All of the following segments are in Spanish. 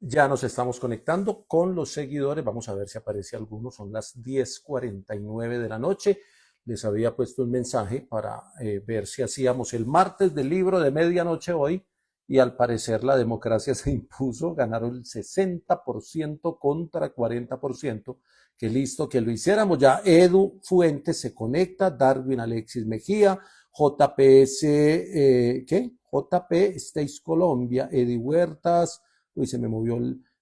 Ya nos estamos conectando con los seguidores. Vamos a ver si aparece alguno. Son las 10:49 de la noche. Les había puesto un mensaje para ver si hacíamos el martes del libro de medianoche hoy. Y al parecer la democracia se impuso. Ganaron el 60% contra 40%. Que listo, que lo hiciéramos. Ya Edu Fuentes se conecta. Darwin Alexis Mejía. JPS, ¿qué? JP States Colombia. Eddie Huertas. Uy, se me movió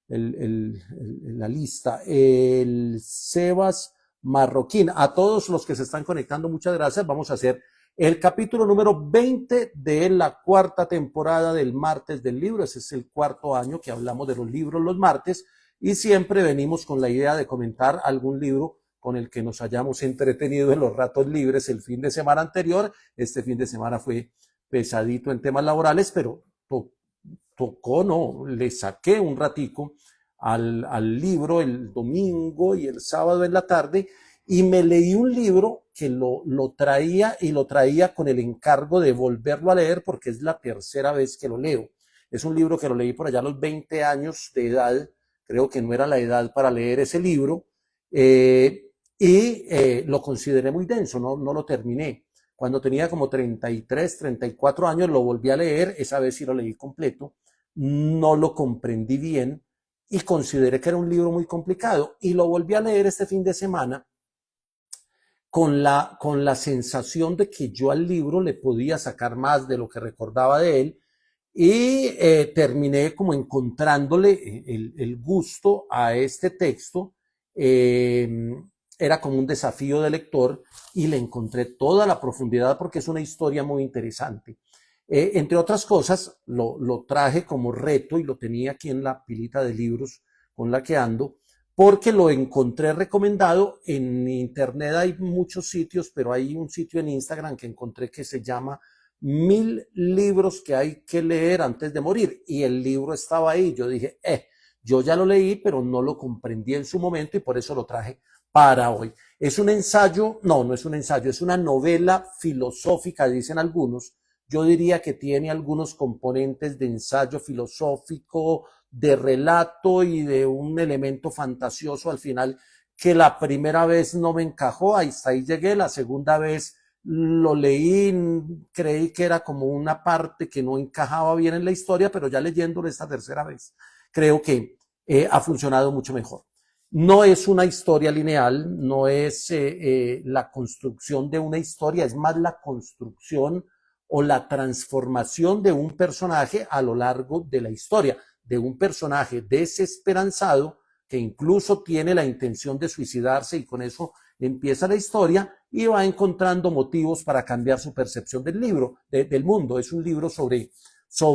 la lista. El Sebas Marroquín. A todos los que se están conectando, muchas gracias. Vamos a hacer el capítulo número 20 de la cuarta temporada del martes del libro. Ese es el cuarto año que hablamos de los libros los martes y siempre venimos con la idea de comentar algún libro con el que nos hayamos entretenido en los ratos libres el fin de semana anterior. Este fin de semana fue pesadito en temas laborales, pero tocó, no, le saqué un ratico al libro el domingo y el sábado en la tarde y me leí un libro que lo traía y lo traía con el encargo de volverlo a leer porque es la tercera vez que lo leo. Es un libro que lo leí por allá a los 20 años de edad, creo que no era la edad para leer ese libro, lo consideré muy denso, no lo terminé. Cuando tenía como 33, 34 años lo volví a leer, esa vez sí lo leí completo, no lo comprendí bien y consideré que era un libro muy complicado y lo volví a leer este fin de semana con la sensación de que yo al libro le podía sacar más de lo que recordaba de él y terminé como encontrándole el gusto a este texto. Era como un desafío de lector y le encontré toda la profundidad porque es una historia muy interesante. Entre otras cosas, lo traje como reto y lo tenía aquí en la pilita de libros con la que ando, porque lo encontré recomendado. En internet hay muchos sitios, pero hay un sitio en Instagram que encontré que se llama 1000 libros que hay que leer antes de morir. Y el libro estaba ahí. Yo dije, yo ya lo leí, pero no lo comprendí en su momento y por eso lo traje para hoy. Es un ensayo, no es un ensayo, es una novela filosófica, dicen algunos. Yo diría que tiene algunos componentes de ensayo filosófico, de relato y de un elemento fantasioso al final que la primera vez no me encajó, hasta ahí llegué, la segunda vez lo leí, creí que era como una parte que no encajaba bien en la historia, pero ya leyéndolo esta tercera vez, creo que ha funcionado mucho mejor. No es una historia lineal, no es la construcción de una historia, es más la construcción o la transformación de un personaje a lo largo de la historia, de un personaje desesperanzado que incluso tiene la intención de suicidarse y con eso empieza la historia y va encontrando motivos para cambiar su percepción del libro, del mundo. Es un libro sobre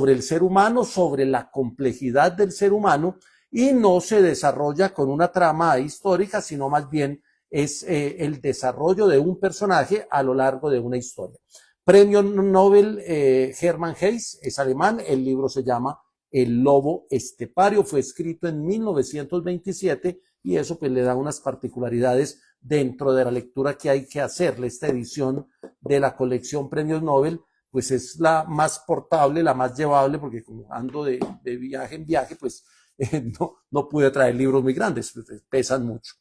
el ser humano, sobre la complejidad del ser humano y no se desarrolla con una trama histórica, sino más bien es el desarrollo de un personaje a lo largo de una historia. Premio Nobel Hermann Hesse, es alemán, el libro se llama El lobo estepario, fue escrito en 1927 y eso pues le da unas particularidades dentro de la lectura que hay que hacerle. Esta edición de la colección Premios Nobel pues es la más portable, la más llevable, porque como ando de viaje en viaje, pues no pude traer libros muy grandes, pues, pesan mucho.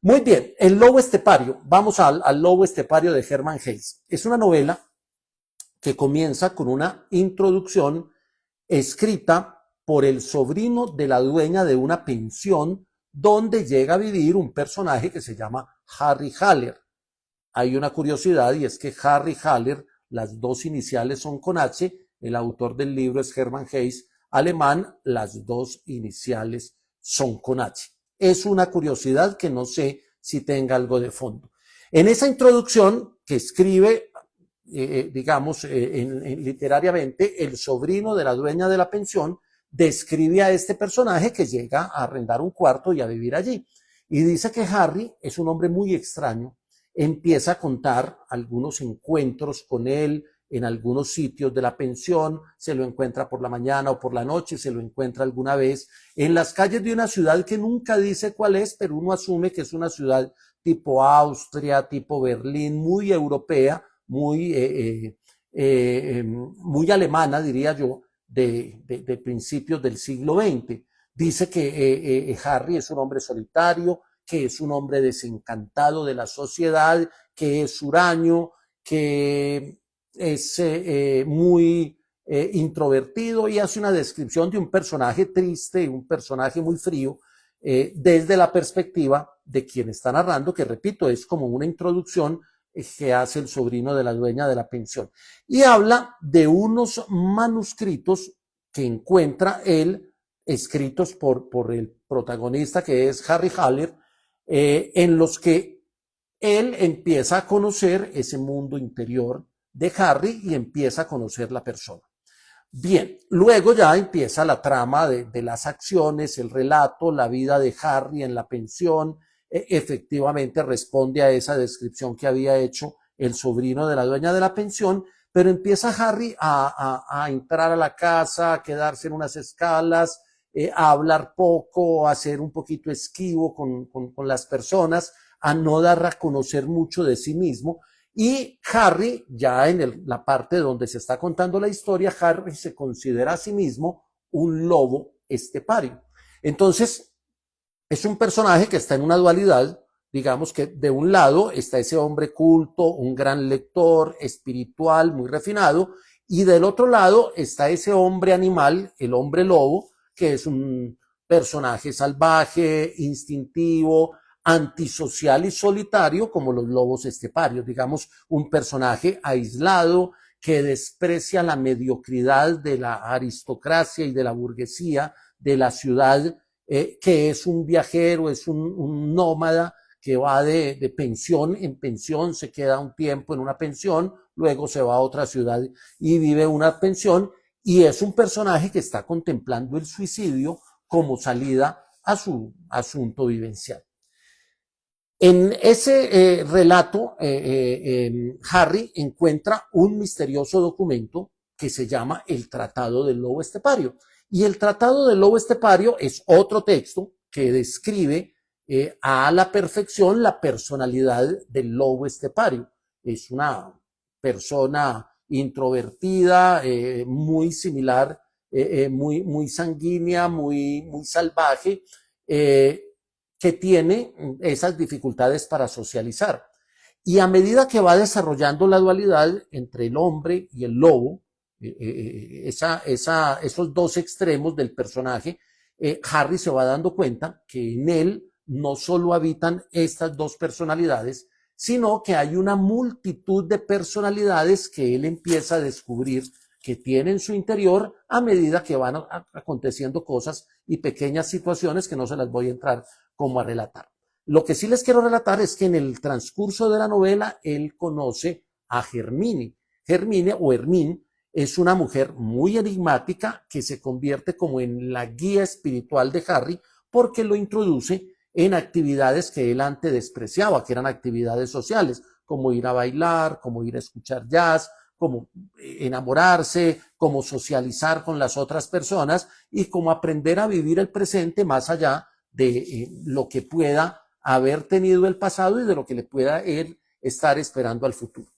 Muy bien, El lobo estepario. Vamos al lobo estepario de Hermann Hesse. Es una novela que comienza con una introducción escrita por el sobrino de la dueña de una pensión donde llega a vivir un personaje que se llama Harry Haller. Hay una curiosidad y es que Harry Haller, las dos iniciales son con H, el autor del libro es Hermann Hesse, alemán, las dos iniciales son con H. Es una curiosidad que no sé si tenga algo de fondo. En esa introducción que escribe digamos, literariamente, el sobrino de la dueña de la pensión describe a este personaje que llega a arrendar un cuarto y a vivir allí. Y dice que Harry es un hombre muy extraño, empieza a contar algunos encuentros con él en algunos sitios de la pensión, se lo encuentra por la mañana o por la noche, se lo encuentra alguna vez en las calles de una ciudad que nunca dice cuál es, pero uno asume que es una ciudad tipo Austria, tipo Berlín, muy europea, muy alemana, diría yo, de principios del siglo XX. Dice que Harry es un hombre solitario, que es un hombre desencantado de la sociedad, que es huraño, que es muy introvertido, y hace una descripción de un personaje triste, un personaje muy frío, desde la perspectiva de quien está narrando, que repito, es como una introducción que hace el sobrino de la dueña de la pensión. Y habla de unos manuscritos que encuentra él, escritos por el protagonista, que es Harry Haller, en los que él empieza a conocer ese mundo interior de Harry y empieza a conocer la persona. Bien, luego ya empieza la trama de las acciones, el relato, la vida de Harry en la pensión. Efectivamente responde a esa descripción que había hecho el sobrino de la dueña de la pensión, pero empieza Harry a entrar a la casa, a quedarse en unas escalas, a hablar poco, a ser un poquito esquivo con las personas, a no dar a conocer mucho de sí mismo. Y Harry, ya en la parte donde se está contando la historia, Harry se considera a sí mismo un lobo estepario. Entonces, es un personaje que está en una dualidad, digamos que de un lado está ese hombre culto, un gran lector, espiritual, muy refinado, y del otro lado está ese hombre animal, el hombre lobo, que es un personaje salvaje, instintivo, antisocial y solitario, como los lobos esteparios, digamos, un personaje aislado que desprecia la mediocridad de la aristocracia y de la burguesía de la ciudad, que es un viajero, es un nómada que va de pensión en pensión, se queda un tiempo en una pensión, luego se va a otra ciudad y vive una pensión, y es un personaje que está contemplando el suicidio como salida a su asunto vivencial. En ese relato, Harry encuentra un misterioso documento que se llama el Tratado del Lobo Estepario. Y el Tratado del Lobo Estepario es otro texto que describe a la perfección la personalidad del lobo estepario. Es una persona introvertida, muy similar, muy sanguínea, muy salvaje, que tiene esas dificultades para socializar. Y a medida que va desarrollando la dualidad entre el hombre y el lobo, esos dos extremos del personaje, Harry se va dando cuenta que en él no solo habitan estas dos personalidades, sino que hay una multitud de personalidades que él empieza a descubrir que tiene en su interior a medida que van aconteciendo cosas y pequeñas situaciones que no se las voy a entrar como a relatar. Lo que sí les quiero relatar es que en el transcurso de la novela él conoce a Hermine. Hermine o Hermine es una mujer muy enigmática que se convierte como en la guía espiritual de Harry porque lo introduce en actividades que él antes despreciaba, que eran actividades sociales, como ir a bailar, como ir a escuchar jazz, como enamorarse, como socializar con las otras personas y como aprender a vivir el presente más allá de lo que pueda haber tenido el pasado y de lo que le pueda él estar esperando al futuro.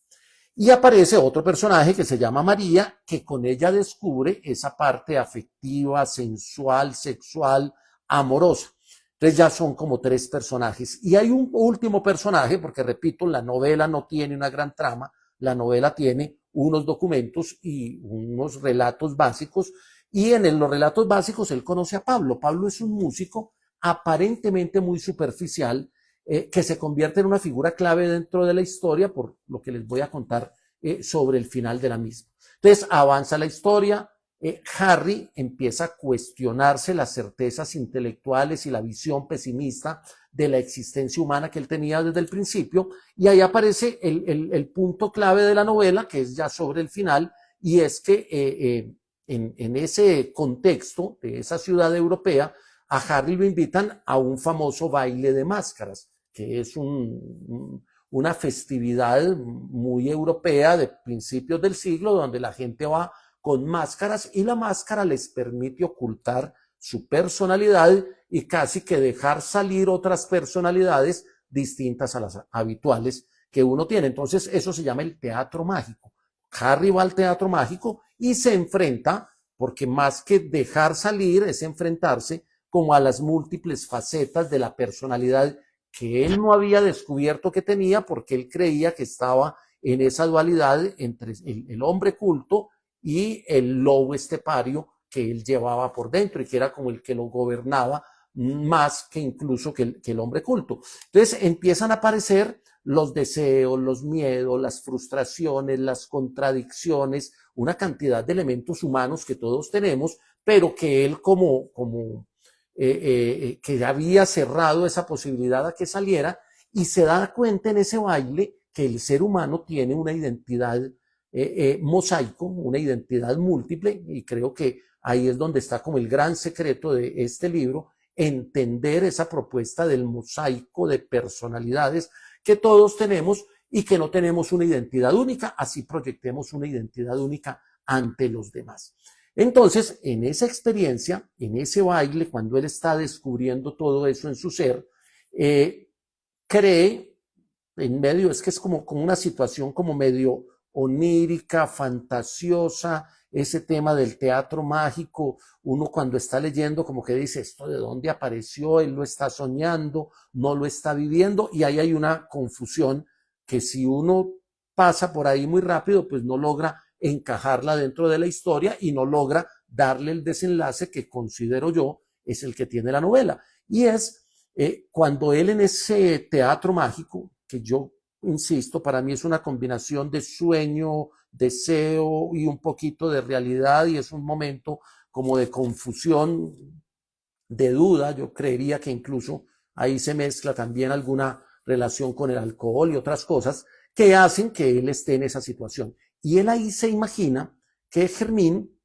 Y aparece otro personaje que se llama María, que con ella descubre esa parte afectiva, sensual, sexual, amorosa. Entonces ya son como tres personajes. Y hay un último personaje, porque repito, la novela no tiene una gran trama, la novela tiene unos documentos y unos relatos básicos, y en los relatos básicos él conoce a Pablo. Pablo es un músico aparentemente muy superficial, que se convierte en una figura clave dentro de la historia, por lo que les voy a contar sobre el final de la misma. Entonces avanza la historia, Harry empieza a cuestionarse las certezas intelectuales y la visión pesimista de la existencia humana que él tenía desde el principio, y ahí aparece el punto clave de la novela, que es ya sobre el final, y es que en ese contexto de esa ciudad europea, a Harry lo invitan a un famoso baile de máscaras, que es una festividad muy europea de principios del siglo, donde la gente va con máscaras y la máscara les permite ocultar su personalidad y casi que dejar salir otras personalidades distintas a las habituales que uno tiene. Entonces eso se llama el teatro mágico. Harry va al teatro mágico y se enfrenta, porque más que dejar salir es enfrentarse como a las múltiples facetas de la personalidad que él no había descubierto que tenía, porque él creía que estaba en esa dualidad entre el hombre culto y el lobo estepario que él llevaba por dentro y que era como el que lo gobernaba más que incluso que el hombre culto. Entonces empiezan a aparecer los deseos, los miedos, las frustraciones, las contradicciones, una cantidad de elementos humanos que todos tenemos, pero que él que había cerrado esa posibilidad a que saliera, y se da cuenta en ese baile que el ser humano tiene una identidad mosaico, una identidad múltiple, y creo que ahí es donde está como el gran secreto de este libro, entender esa propuesta del mosaico de personalidades que todos tenemos y que no tenemos una identidad única, así proyectemos una identidad única ante los demás. Entonces, en esa experiencia, en ese baile, cuando él está descubriendo todo eso en su ser, cree en medio, es que es como una situación como medio onírica, fantasiosa, ese tema del teatro mágico, uno cuando está leyendo como que dice, ¿esto de dónde apareció? Él lo está soñando, no lo está viviendo, y ahí hay una confusión que si uno pasa por ahí muy rápido, pues no logra encajarla dentro de la historia y no logra darle el desenlace que considero yo es el que tiene la novela. Y es cuando él en ese teatro mágico, que yo insisto, para mí es una combinación de sueño, deseo y un poquito de realidad, y es un momento como de confusión, de duda. Yo creería que incluso ahí se mezcla también alguna relación con el alcohol y otras cosas que hacen que él esté en esa situación. Y él ahí se imagina que Germín,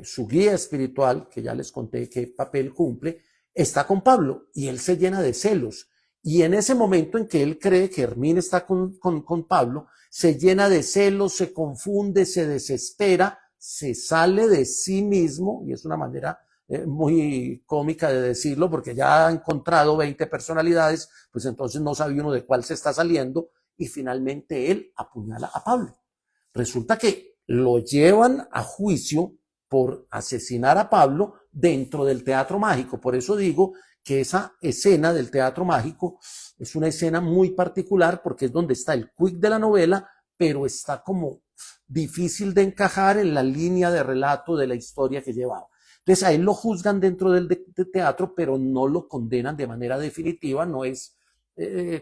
su guía espiritual, que ya les conté qué papel cumple, está con Pablo, y él se llena de celos. Y en ese momento en que él cree que Hermín está con Pablo, se llena de celos, se confunde, se desespera, se sale de sí mismo, y es una manera muy cómica de decirlo, porque ya ha encontrado 20 personalidades, pues entonces no sabe uno de cuál se está saliendo, y finalmente él apuñala a Pablo. Resulta que lo llevan a juicio por asesinar a Pablo dentro del teatro mágico. Por eso digo que esa escena del teatro mágico es una escena muy particular, porque es donde está el quick de la novela, pero está como difícil de encajar en la línea de relato de la historia que llevaba. Entonces a él lo juzgan dentro del teatro, pero no lo condenan de manera definitiva, no es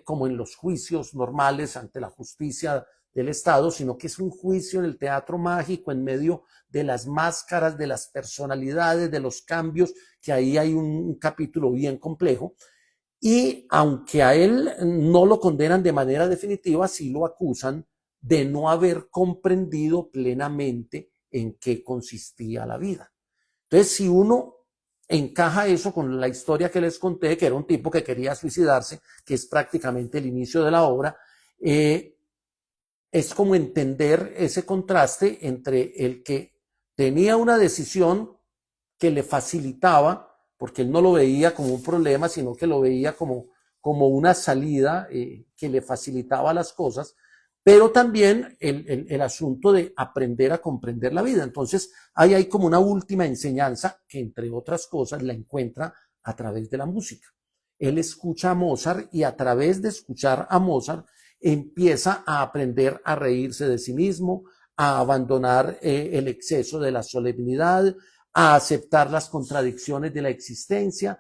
como en los juicios normales ante la justicia del Estado, sino que es un juicio en el teatro mágico, en medio de las máscaras, de las personalidades, de los cambios, que ahí hay un capítulo bien complejo. Y aunque a él no lo condenan de manera definitiva, sí lo acusan de no haber comprendido plenamente en qué consistía la vida. Entonces, si uno encaja eso con la historia que les conté, que era un tipo que quería suicidarse, que es prácticamente el inicio de la obra, es como entender ese contraste entre el que tenía una decisión que le facilitaba, porque él no lo veía como un problema, sino que lo veía como una salida que le facilitaba las cosas, pero también el asunto de aprender a comprender la vida. Entonces, ahí hay como una última enseñanza que, entre otras cosas, la encuentra a través de la música. Él escucha a Mozart, y a través de escuchar a Mozart empieza a aprender a reírse de sí mismo, a abandonar el exceso de la solemnidad, a aceptar las contradicciones de la existencia,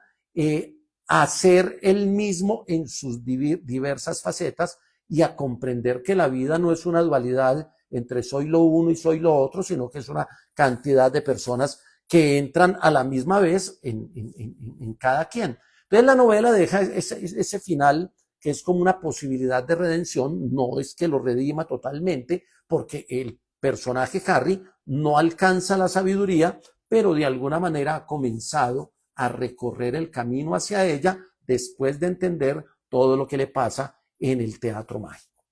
a ser él mismo en sus diversas facetas, y a comprender que la vida no es una dualidad entre soy lo uno y soy lo otro, sino que es una cantidad de personas que entran a la misma vez en cada quien. Entonces la novela deja ese final que es como una posibilidad de redención. No es que lo redima totalmente, porque el personaje Harry no alcanza la sabiduría, pero de alguna manera ha comenzado a recorrer el camino hacia ella después de entender todo lo que le pasa en el teatro mágico.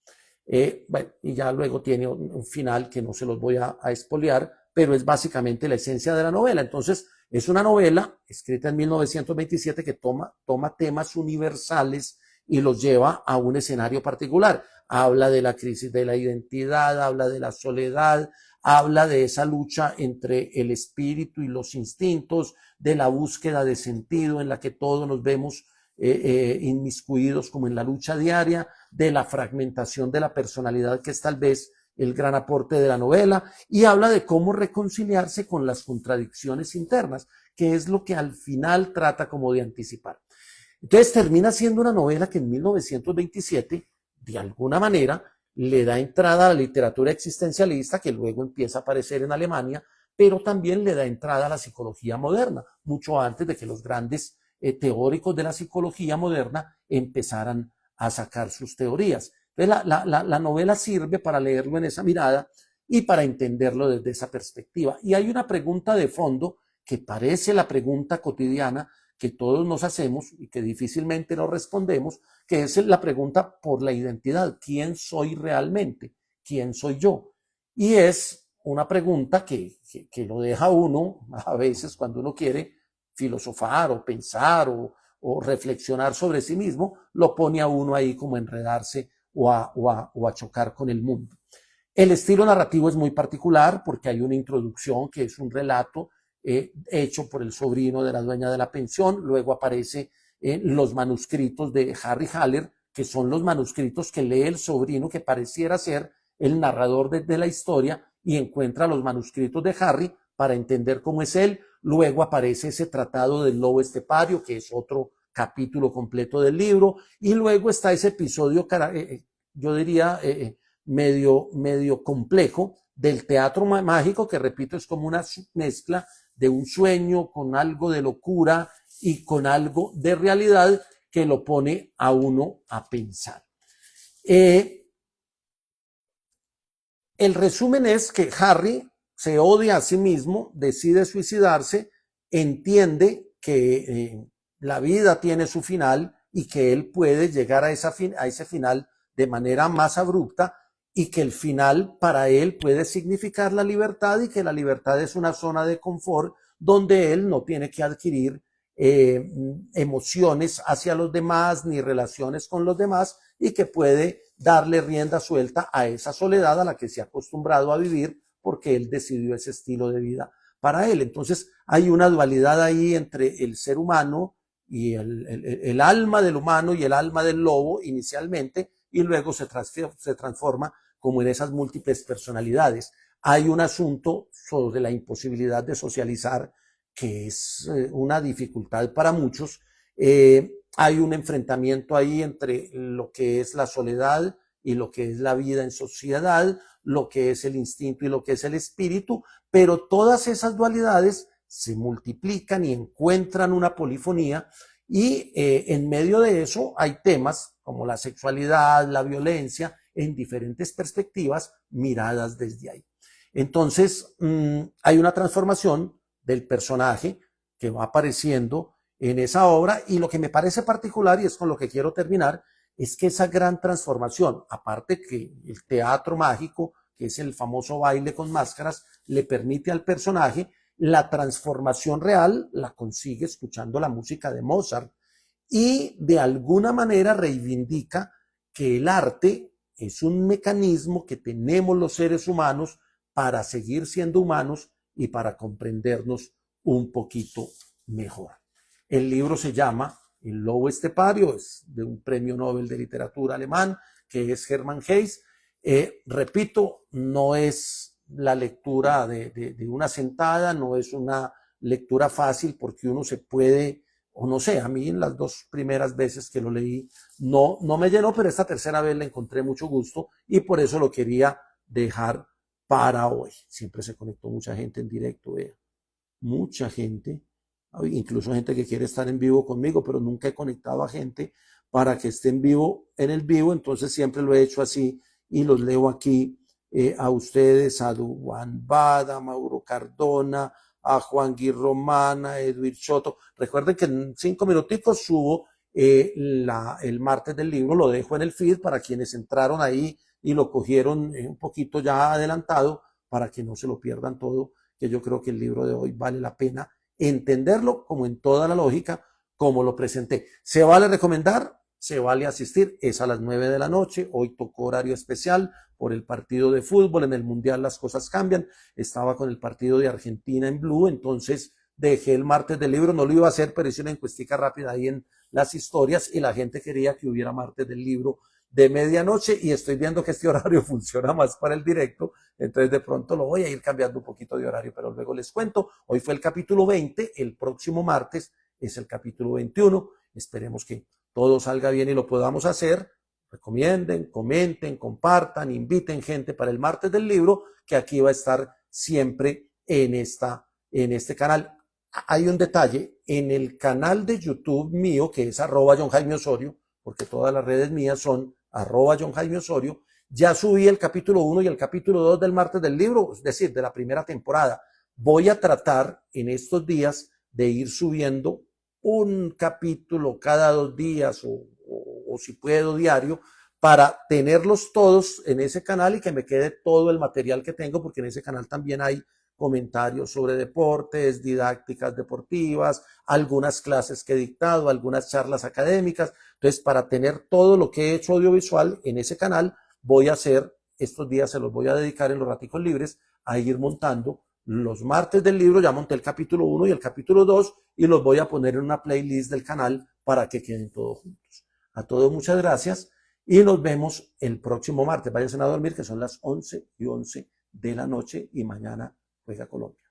Bueno, y ya luego tiene un final que no se los voy a espolear, pero es básicamente la esencia de la novela. Entonces, es una novela escrita en 1927 que toma temas universales y los lleva a un escenario particular. Habla de la crisis de la identidad, habla de la soledad, habla de esa lucha entre el espíritu y los instintos, de la búsqueda de sentido en la que todos nos vemos inmiscuidos como en la lucha diaria, de la fragmentación de la personalidad, que es tal vez el gran aporte de la novela, y habla de cómo reconciliarse con las contradicciones internas, que es lo que al final trata como de anticipar. Entonces termina siendo una novela que en 1927, de alguna manera, le da entrada a la literatura existencialista, que luego empieza a aparecer en Alemania, pero también le da entrada a la psicología moderna, mucho antes de que los grandes teóricos de la psicología moderna empezaran a sacar sus teorías. Entonces la novela sirve para leerlo en esa mirada y para entenderlo desde esa perspectiva. Y hay una pregunta de fondo que parece la pregunta cotidiana que todos nos hacemos y que difícilmente nos respondemos, que es la pregunta por la identidad. ¿Quién soy realmente? ¿Quién soy yo? Y es una pregunta que lo deja uno a veces cuando uno quiere filosofar o pensar o reflexionar sobre sí mismo, lo pone a uno ahí como a enredarse o a chocar con el mundo. El estilo narrativo es muy particular porque hay una introducción que es un relato hecho por el sobrino de la dueña de la pensión, luego aparece los manuscritos de Harry Haller, que son los manuscritos que lee el sobrino, que pareciera ser el narrador de la historia, y encuentra los manuscritos de Harry para entender cómo es él. Luego aparece ese tratado del lobo estepario, que es otro capítulo completo del libro, y luego está ese episodio, yo diría, medio complejo del teatro mágico, que repito, es como una mezcla de un sueño con algo de locura y con algo de realidad que lo pone a uno a pensar. El resumen es que Harry se odia a sí mismo, decide suicidarse, entiende que la vida tiene su final y que él puede llegar a ese final de manera más abrupta, y que el final para él puede significar la libertad, y que la libertad es una zona de confort donde él no tiene que adquirir emociones hacia los demás ni relaciones con los demás, y que puede darle rienda suelta a esa soledad a la que se ha acostumbrado a vivir porque él decidió ese estilo de vida para él. Entonces hay una dualidad ahí entre el ser humano y el alma del humano y el alma del lobo inicialmente, y luego se transforma como en esas múltiples personalidades. Hay un asunto sobre la imposibilidad de socializar, que es una dificultad para muchos. Hay un enfrentamiento ahí entre lo que es la soledad y lo que es la vida en sociedad, lo que es el instinto y lo que es el espíritu, pero todas esas dualidades se multiplican y encuentran una polifonía, y en medio de eso hay temas como la sexualidad, la violencia, en diferentes perspectivas miradas desde ahí. Entonces, hay una transformación del personaje que va apareciendo en esa obra, y lo que me parece particular, y es con lo que quiero terminar, es que esa gran transformación, aparte que el teatro mágico, que es el famoso baile con máscaras, le permite al personaje, la transformación real la consigue escuchando la música de Mozart, y de alguna manera reivindica que el arte es un mecanismo que tenemos los seres humanos para seguir siendo humanos y para comprendernos un poquito mejor. El libro se llama El lobo estepario, es de un premio Nobel de literatura alemán, que es Hermann Hesse. Repito, no es la lectura de una sentada, no es una lectura fácil, porque uno se puede, o no sé, a mí en las dos primeras veces que lo leí no me llenó, pero esta tercera vez le encontré mucho gusto y por eso lo quería dejar para hoy. Siempre se conectó mucha gente en directo, vea, mucha gente, incluso gente que quiere estar en vivo conmigo, pero nunca he conectado a gente para que esté en vivo en el vivo, entonces siempre lo he hecho así y los leo aquí a ustedes, a Duan Bada, a Mauro Cardona, a Juan Gui Román, a Edwin Choto. Recuerden que en 5 minuticos subo el martes del libro, lo dejo en el feed para quienes entraron ahí y lo cogieron un poquito ya adelantado, para que no se lo pierdan todo, que yo creo que el libro de hoy vale la pena entenderlo como en toda la lógica, como lo presenté. ¿Se vale recomendar? se vale asistir, es a las 9 de la noche, hoy tocó horario especial por el partido de fútbol, en el Mundial las cosas cambian, estaba con el partido de Argentina en Blue, entonces dejé el martes del libro, no lo iba a hacer, pero hice una encuestica rápida ahí en las historias y la gente quería que hubiera martes del libro de medianoche y estoy viendo que este horario funciona más para el directo, entonces de pronto lo voy a ir cambiando un poquito de horario, pero luego les cuento, hoy fue el capítulo 20, el próximo martes es el capítulo 21, esperemos que todo salga bien y lo podamos hacer, recomienden, comenten, compartan, inviten gente para el martes del libro, que aquí va a estar siempre en este canal. Hay un detalle, en el canal de YouTube mío, que es @JohnJaimeOsorio, porque todas las redes mías son @JohnJaimeOsorio, ya subí el capítulo 1 y el capítulo 2 del martes del libro, es decir, de la primera temporada. Voy a tratar en estos días de ir subiendo un capítulo cada 2 días o si puedo diario, para tenerlos todos en ese canal y que me quede todo el material que tengo, porque en ese canal también hay comentarios sobre deportes, didácticas deportivas, algunas clases que he dictado, algunas charlas académicas. Entonces, para tener todo lo que he hecho audiovisual en ese canal, voy a hacer, estos días se los voy a dedicar en los raticos libres, a ir montando los martes del libro. Ya monté el capítulo 1 y el capítulo 2 y los voy a poner en una playlist del canal para que queden todos juntos. A todos muchas gracias y nos vemos el próximo martes. Váyanse a dormir, que son las 11:11 de la noche y mañana juega Colombia.